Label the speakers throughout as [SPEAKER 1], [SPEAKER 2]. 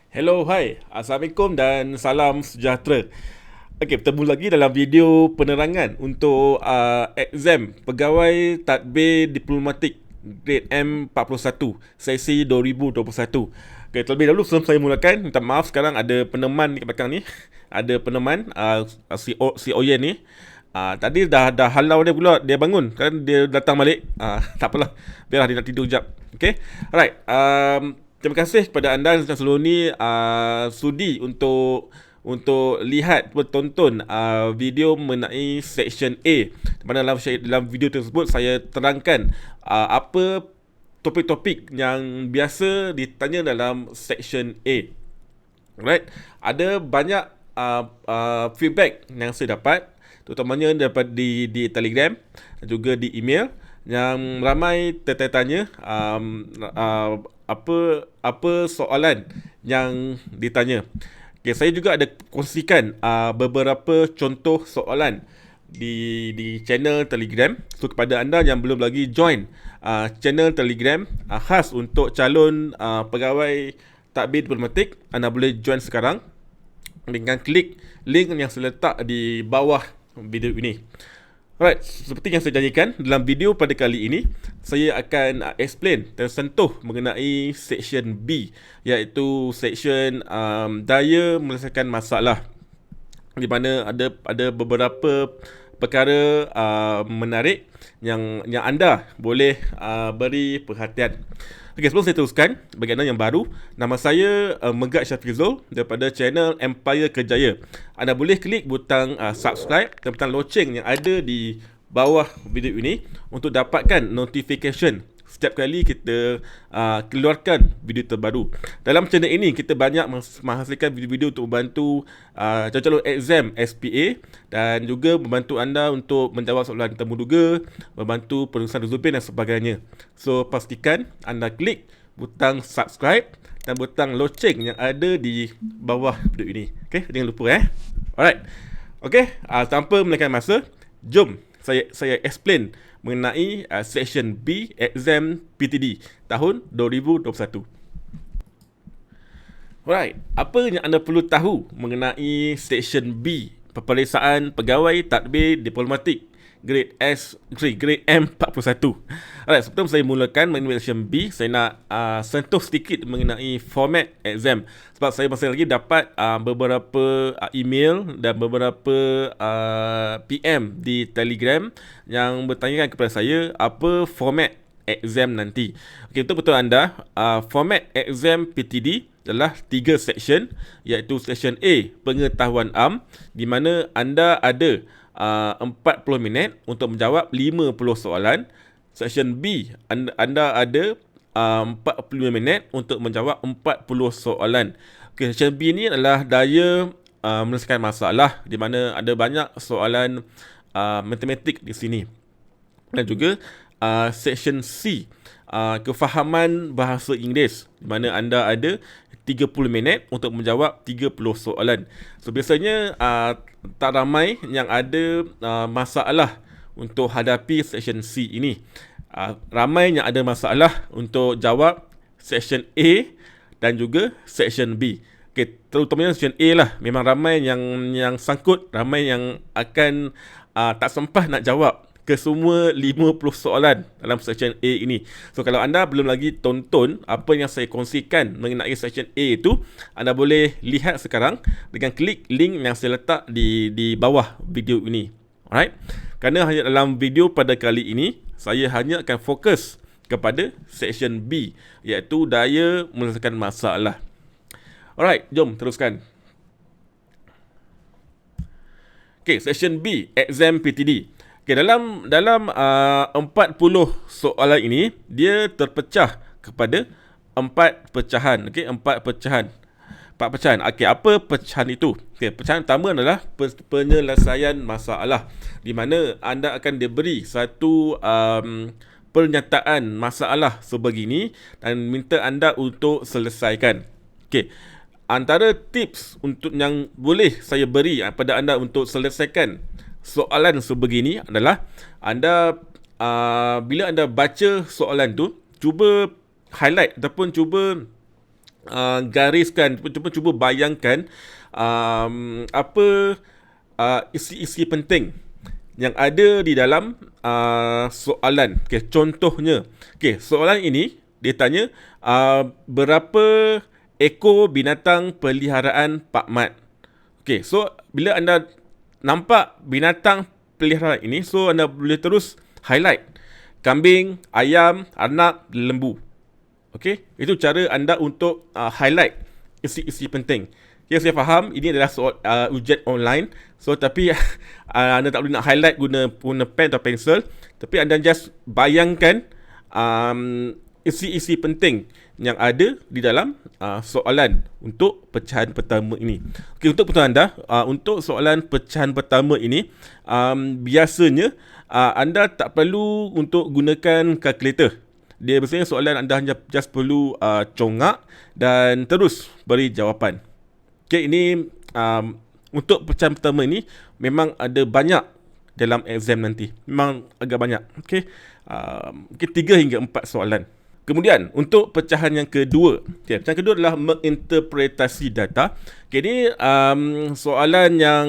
[SPEAKER 1] Hello, hai. Assalamualaikum dan salam sejahtera. Okey, bertemu lagi dalam video penerangan untuk exam Pegawai Tadbir Diplomatik Grade M41 sesi 2021. Okey, terlebih dahulu sebelum saya mulakan, minta maaf sekarang ada peneman di belakang ni. Ada peneman si Oyen ni. Tadi dah halau dia pula, dia bangun kan, dia datang balik. Tak apalah, biarlah dia nak tidur jap. Okey. Alright. Terima kasih kepada anda yang selalu ni sudi untuk lihat tonton video mengenai section A, di mana dalam video tersebut saya terangkan apa topik-topik yang biasa ditanya dalam section A. Alright, ada banyak feedback yang saya dapat, terutamanya dapat di Telegram dan juga di email, yang ramai tertanya apa soalan yang ditanya. Okay, saya juga ada kongsikan beberapa contoh soalan di channel Telegram. So kepada anda yang belum lagi join channel Telegram khas untuk calon pegawai takbir diplomatik, anda boleh join sekarang dengan klik link yang saya letak di bawah video ini. Alright, seperti yang saya janjikan, dalam video pada kali ini saya akan explain tersentuh mengenai section B, iaitu section daya menyelesaikan masalah, di mana ada beberapa perkara menarik yang anda boleh beri perhatian. Okey, sebelum saya teruskan, bagi anda yang baru, nama saya Megat Syafizul daripada channel Empire Kerjaya. Anda boleh klik butang subscribe dan butang loceng yang ada di bawah video ini untuk dapatkan notification setiap kali kita keluarkan video terbaru. Dalam channel ini kita banyak menghasilkan video-video untuk membantu calon-calon exam SPA dan juga membantu anda untuk menjawab soalan temu duga, membantu penulisan resume dan sebagainya. So pastikan anda klik butang subscribe dan butang loceng yang ada di bawah video ini. Okey, jangan lupa Alright. Okey, tanpa melengahkan masa, jom saya explain mengenai section B exam PTD tahun 2021. Alright, apa yang anda perlu tahu mengenai section B peperiksaan pegawai tadbir diplomatik grade grade M41. Alright, sebelum saya mulakan mengenai section B, saya nak sentuh sedikit mengenai format exam, sebab saya masih lagi dapat beberapa email dan beberapa PM di Telegram yang bertanyakan kepada saya apa format exam nanti. Okey, untuk betul anda, format exam PTD adalah 3 section, iaitu section A, pengetahuan am, di mana anda ada 40 minit untuk menjawab 50 soalan. Section B, anda ada 45 minit untuk menjawab 40 soalan. Okay, section B ni adalah daya menyelesaikan masalah, di mana ada banyak soalan matematik di sini. Dan juga section C, kefahaman bahasa Inggeris, di mana anda ada 30 minit untuk menjawab 30 soalan. So biasanya tak ramai yang ada masalah untuk hadapi section C ini. Ramai yang ada masalah untuk jawab section A dan juga section B. Okay, terutamanya section A lah. Memang ramai yang sangkut, ramai yang akan tak sempat nak jawab ke semua 50 soalan dalam section A ini. So kalau anda belum lagi tonton apa yang saya kongsikan mengenai section A itu, anda boleh lihat sekarang dengan klik link yang saya letak di bawah video ini. Alright? Kerana hanya dalam video pada kali ini, saya hanya akan fokus kepada section B, iaitu daya menyelesaikan masalah. Alright, jom teruskan. Okay, section B, exam PTD. Okay, dalam 40 soalan ini, dia terpecah kepada 4 pecahan. Okay, 4 pecahan. Okay, apa pecahan itu? Okay, pecahan pertama adalah penyelesaian masalah, di mana anda akan diberi satu pernyataan masalah sebegini dan minta anda untuk selesaikan. Okay, antara tips untuk yang boleh saya beri pada anda untuk selesaikan soalan sebegini adalah anda bila anda baca soalan tu, cuba highlight ataupun cuba gariskan, cuba bayangkan apa isi-isi penting yang ada di dalam soalan. Okay, contohnya, okay, soalan ini dia tanya berapa ekor binatang peliharaan Pak Mat. Okay, so bila anda nampak binatang peliharaan ini, so anda boleh terus highlight kambing, ayam, arnab, lembu. Okay, itu cara anda untuk highlight isi-isi penting. Ya, saya faham ini adalah soal ujian online. So tapi anda tak boleh nak highlight guna pen atau pensel, tapi anda just bayangkan isi-isi penting yang ada di dalam soalan untuk pecahan pertama ini. Okey, untuk pertanyaan anda, untuk soalan pecahan pertama ini, biasanya anda tak perlu untuk gunakan kalkulator. Dia biasanya soalan anda hanya just perlu congak dan terus beri jawapan. Okay, ini untuk pecahan pertama ini memang ada banyak dalam exam nanti. Memang agak banyak. Okay, 3 hingga 4 soalan. Kemudian untuk pecahan yang kedua, okay, pecahan kedua adalah menginterpretasi data. Okay, ini soalan yang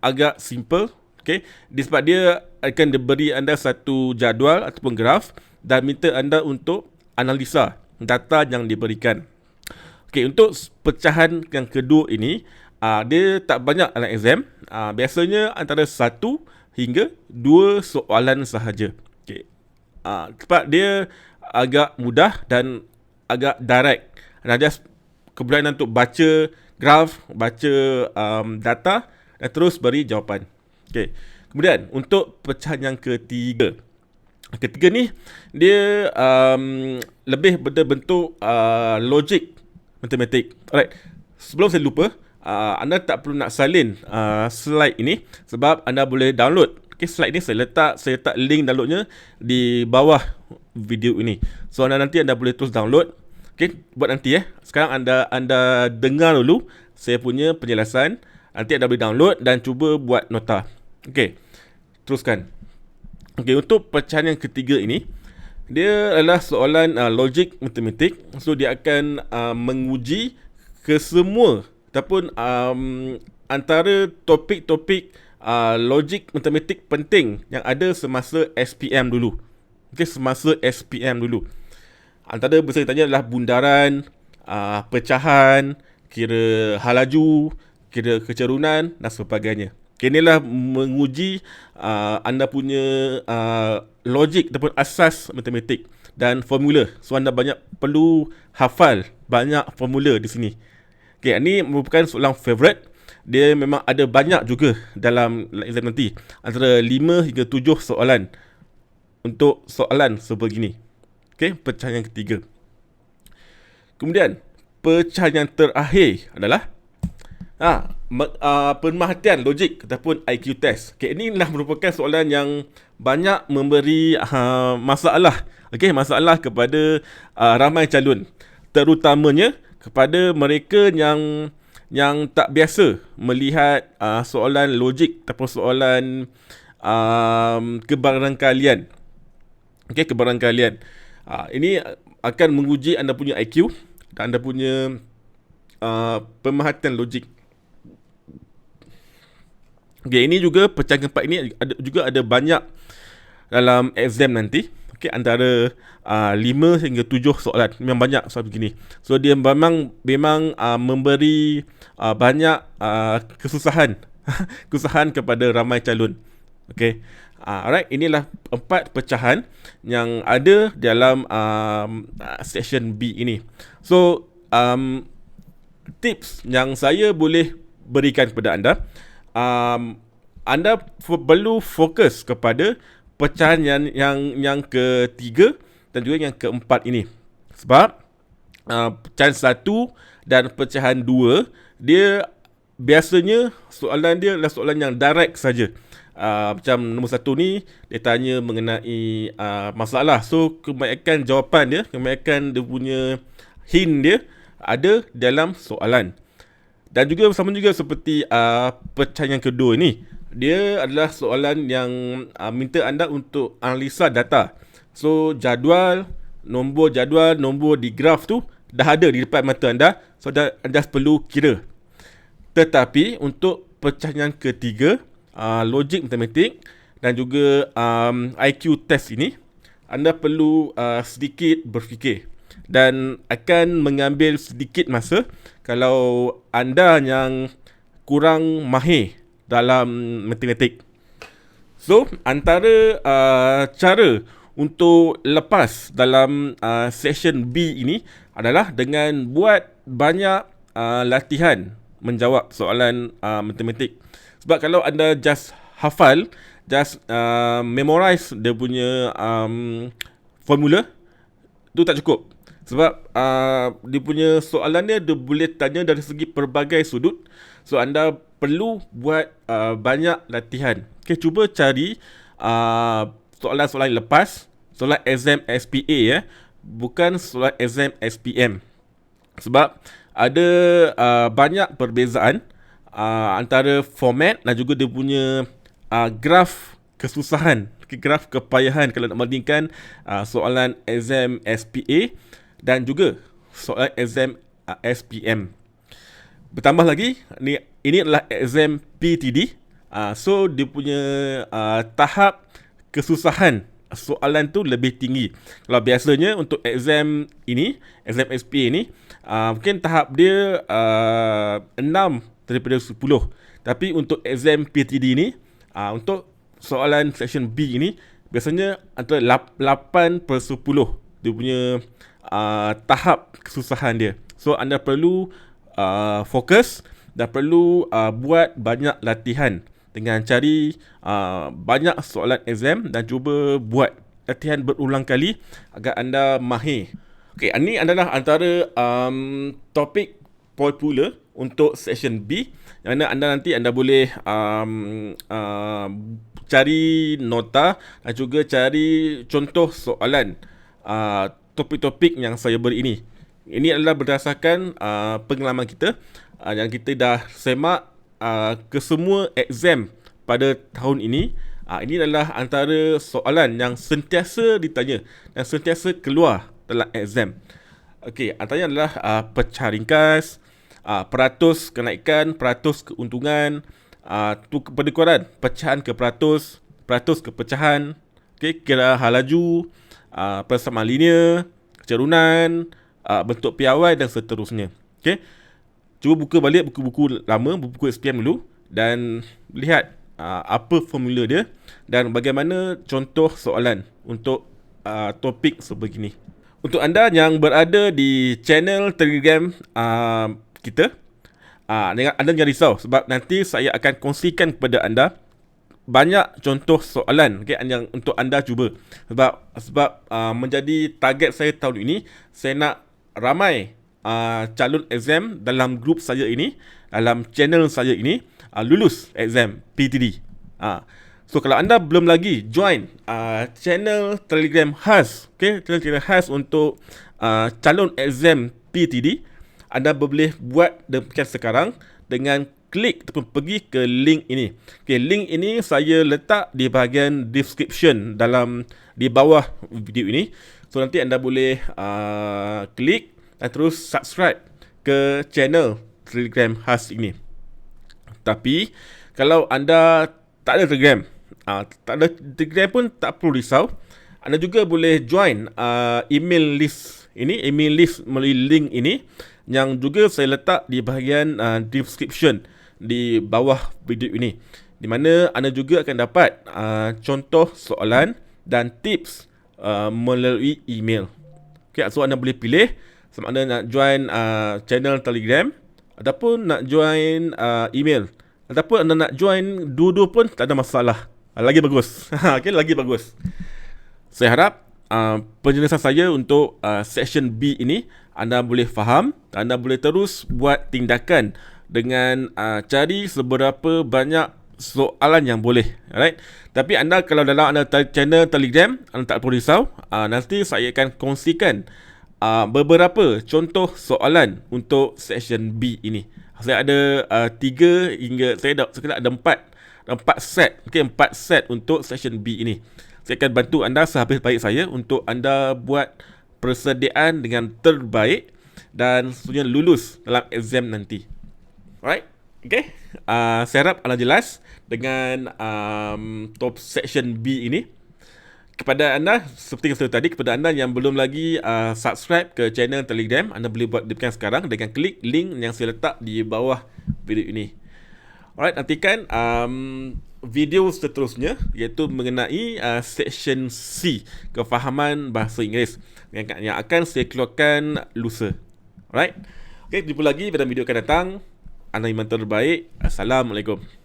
[SPEAKER 1] agak simple. Okay, sebab dia akan diberi anda satu jadual ataupun graf dan minta anda untuk analisa data yang diberikan. Okey, untuk pecahan yang kedua ini, dia tak banyak dalam exam. Biasanya antara 1 hingga 2 soalan sahaja. Okey. Sebab dia agak mudah dan agak direct. Anda just kemudian untuk baca graf, baca data dan terus beri jawapan. Okey. Kemudian untuk pecahan yang ketiga. Ketiga ni dia lebih berbentuk logik matematik. Alright. Sebelum saya lupa, anda tak perlu nak salin slide ini sebab anda boleh download. Okay, slide ni saya letak link downloadnya di bawah video ini. So nanti anda boleh terus download. Okay, buat nanti Sekarang anda dengar dulu saya punya penjelasan. Nanti anda boleh download dan cuba buat nota. Okay, teruskan. Okay, untuk pecahan yang ketiga ini, dia adalah soalan logik matematik. So dia akan menguji kesemua ataupun antara topik-topik logik matematik penting yang ada semasa SPM dulu. Okay, semasa SPM dulu. Antara besar tanya adalah bundaran, pecahan, kira halaju, kira kecerunan dan sebagainya. Okay, inilah menguji anda punya logik ataupun asas matematik dan formula. So anda perlu hafal banyak formula di sini. Okay, ini merupakan soalan favourite. Dia memang ada banyak juga dalam exam nanti. Antara 5 hingga 7 soalan untuk soalan sebegini. Okay, pecahan yang ketiga. Kemudian, pecahan yang terakhir adalah pemerhatian logik ataupun IQ test. Okay, inilah merupakan soalan yang banyak memberi masalah. Okay, masalah kepada ramai calon. Terutamanya kepada mereka yang tak biasa melihat soalan logik ataupun soalan kebarangkalian. Okay, kebarangkalian. Ini akan menguji anda punya IQ dan anda punya pemerhatian logik. Okay, ini juga pecahan keempat ini ada banyak dalam exam nanti. Okay, antara 5 hingga 7 soalan. Memang banyak soalan begini. So dia memang memberi banyak kesusahan kesusahan kepada ramai calon. Okay, alright, inilah 4 pecahan yang ada dalam section B ini. So tips yang saya boleh berikan kepada anda, anda perlu fokus kepada pecahan yang ketiga dan juga yang keempat ini. Sebab pecahan 1 dan pecahan 2 dia biasanya soalan dia adalah soalan yang direct saja. Macam nombor 1 ni dia tanya mengenai masalah. So kebanyakan jawapan dia, kebanyakan dia punya hint dia ada dalam soalan. Dan juga sama juga seperti pecahan yang kedua ni, dia adalah soalan yang minta anda untuk analisa data. So nombor di graf tu dah ada di depan mata anda, so anda perlu kira. Tetapi untuk pecahan yang ketiga, logik matematik dan juga IQ test ini, anda perlu sedikit berfikir dan akan mengambil sedikit masa kalau anda yang kurang mahir dalam matematik. So, antara cara untuk lepas dalam session B ini adalah dengan buat banyak latihan menjawab soalan matematik. Sebab kalau anda just hafal, just memorize dia punya formula, tu tak cukup. Sebab dia punya soalan dia boleh tanya dari segi pelbagai sudut. So anda perlu buat banyak latihan. Okay, cuba cari soalan-soalan lepas, soalan exam SPA bukan soalan exam SPM. Sebab ada banyak perbezaan antara format dan juga dia punya graf kesusahan, graf kepayahan kalau nak bandingkan soalan exam SPA dan juga soalan exam SPM. Bertambah lagi, ini adalah exam PTD. So dia punya tahap kesusahan soalan tu lebih tinggi. Kalau biasanya untuk exam ini, exam SPA ini, mungkin tahap dia 6 daripada 10. Tapi untuk exam PTD ini, untuk soalan section B ini, biasanya antara 8/10 dia punya tahap kesusahan dia. So anda perlu fokus dan perlu buat banyak latihan dengan cari banyak soalan exam dan cuba buat latihan berulang kali agar anda mahir. Okey, ini adalah antara topik popular untuk section B, yang mana anda boleh cari nota dan juga cari contoh soalan topik-topik yang saya beri ini. Ini adalah berdasarkan pengalaman kita yang kita dah semak kesemua exam pada tahun ini. Ini adalah antara soalan yang sentiasa ditanya dan sentiasa keluar dalam exam. Okey, antaranya adalah pecah ringkas, peratus kenaikan, peratus keuntungan, pendekuran, pecahan ke peratus, peratus ke pecahan, okey, kira hal laju, persamaan linear, kecerunan, bentuk piawai dan seterusnya. Okey. Cuba buka balik buku-buku lama, buku SPM dulu dan lihat apa formula dia dan bagaimana contoh soalan untuk topik sebegini. Untuk anda yang berada di channel Telegram kita, anda jangan risau sebab nanti saya akan kongsikan kepada anda banyak contoh soalan, okay, yang untuk anda cuba. Sebab menjadi target saya tahun ini, saya nak ramai calon exam dalam grup saya ini, dalam channel saya ini, lulus exam PTD. So kalau anda belum lagi join channel Telegram khas, okay, channel Telegram khas untuk calon exam PTD, anda boleh buat demikian sekarang dengan klik ataupun pergi ke link ini. Okay, link ini saya letak di bahagian description di bawah video ini. So nanti anda boleh klik dan terus subscribe ke channel Telegram khas ini. Tapi kalau anda tak ada Telegram, tak ada Telegram pun tak perlu risau. Anda juga boleh join email list ini, email list melalui link ini yang juga saya letak di bahagian description di bawah video ini, di mana anda juga akan dapat contoh soalan dan tips melalui email. Okay, so anda boleh pilih sama ada nak join channel Telegram ataupun nak join email, ataupun anda nak join dua-dua pun tak ada masalah. Lagi bagus. Okay, lagi bagus. Saya harap penjelasan saya untuk section B ini anda boleh faham, anda boleh terus buat tindakan dengan cari seberapa banyak soalan yang boleh. Alright. Tapi anda kalau dalam anda channel Telegram, anda tak perlu risau. Nanti saya akan kongsikan beberapa contoh soalan untuk section B ini. Saya ada 3 hingga saya ada 4 set. Okay, 4 set untuk section B ini. Saya akan bantu anda sehabis baik saya untuk anda buat persediaan dengan terbaik dan seterusnya lulus dalam exam nanti. Alright, okay. Saya harap anda jelas dengan top section B ini. Kepada anda, seperti yang saya tadi, kepada anda yang belum lagi subscribe ke channel Telegram, anda boleh buat demikian sekarang dengan klik link yang saya letak di bawah video ini. Alright, nantikan video seterusnya iaitu mengenai section C, kefahaman bahasa Inggeris yang akan saya keluarkan lusa. Alright. Okay, jumpa lagi pada video akan datang. Anda iman terbaik. Assalamualaikum.